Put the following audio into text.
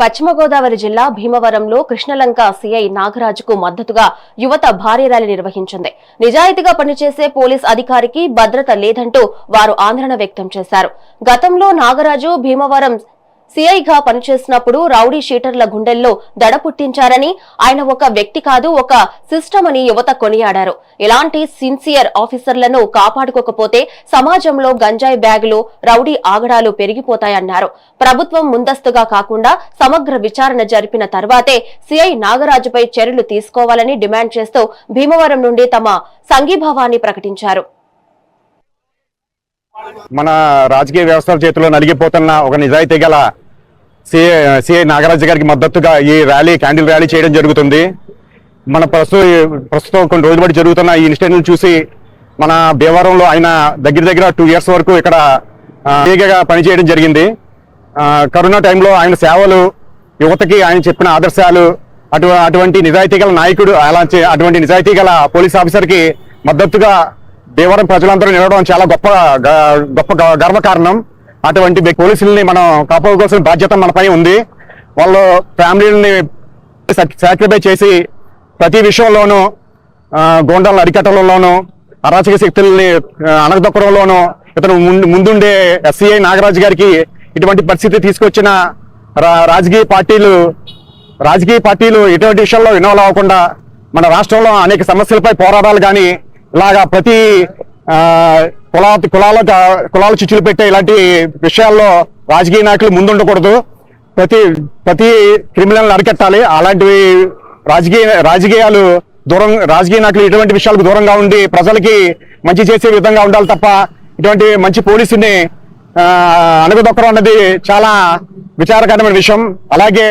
పశ్చిమ గోదావరి జిల్లా భీమవరంలో కృష్ణలంక సీఐ నాగరాజుకు మద్దతుగా యువత భారీ ర్యాలీ నిర్వహించింది. నిజాయితీగా పనిచేసే పోలీస్ అధికారికి భద్రత లేదంటూ వారు ఆందోళన వ్యక్తం చేశారు. గతంలో నాగరాజు భీమవరం సీఐగా పనిచేసినప్పుడు రౌడీ షీటర్ల గుండెల్లో దడ పుట్టించారని, ఆయన ఒక వ్యక్తి కాదు, ఒక సిస్టమ్ అని యువత కొనియాడారు. ఇలాంటి సిన్సియర్ ఆఫీసర్లను కాపాడుకోకపోతే సమాజంలో గంజాయి బ్యాగులు, రౌడీ ఆగడాలు పెరిగిపోతాయన్నారు. ప్రభుత్వం ముందస్తుగా కాకుండా సమగ్ర విచారణ జరిపిన తర్వాతే సీఐ నాగరాజుపై చర్యలు తీసుకోవాలని డిమాండ్ చేస్తూ భీమవరం నుండి తమ సంఘీభావాన్ని ప్రకటించారు. మన రాజకీయ వ్యవస్థ చేతిలో నలిగిపోతున్న ఒక నిజాయితీ గల సిఐ నాగరాజు గారికి మద్దతుగా ఈ ర్యాలీ, క్యాండిల్ ర్యాలీ చేయడం జరుగుతుంది. మన ప్రస్తుతం కొన్ని రోజుల బట్టి జరుగుతున్న ఈ ఇన్సిడెంట్ చూసి మన భీమవరంలో ఆయన దగ్గర 2 years వరకు ఇక్కడ వేగంగా పనిచేయడం జరిగింది. కరోనా టైంలో ఆయన సేవలు, యువతకి ఆయన చెప్పిన ఆదర్శాలు, అటువంటి నిజాయితీ గల నాయకుడు, అటువంటి నిజాయితీ గల పోలీస్ ఆఫీసర్కి మద్దతుగా భీమవరం ప్రజలందరూ నిలవడం చాలా గొప్ప గర్వకారణం. అటువంటి పోలీసుల్ని మనం కాపాడుకోవాల్సిన బాధ్యత మనపై ఉంది. వాళ్ళు ఫ్యామిలీని సాక్రిఫై చేసి ప్రతి విషయంలోనూ, గోండాలను అరికట్టడంలోనూ, అరాచక శక్తుల్ని అణగదొక్కడంలోనూ ఇతను ముందుండే సిఐ నాగరాజు గారికి ఇటువంటి పరిస్థితి తీసుకొచ్చిన రాజకీయ పార్టీలు ఎటువంటి విషయాల్లో ఇన్వాల్వ్ అవ్వకుండా మన రాష్ట్రంలో అనేక సమస్యలపై పోరాడాలి. కానీ ఇలాగా ప్రతి కులాల చిచ్చులు పెట్టే ఇలాంటి విషయాల్లో రాజకీయ నాయకులు ముందుండకూడదు. ప్రతి క్రిమినల్ అరికట్టాలి. అలాంటివి రాజకీయ నాయకులు ఇటువంటి విషయాలకు దూరంగా ఉండి ప్రజలకి మంచి చేసే విధంగా ఉండాలి తప్ప ఇటువంటి మంచి పోలీసుని అణగదొక్కడం అన్నది చాలా విచారకరమైన విషయం. అలాగే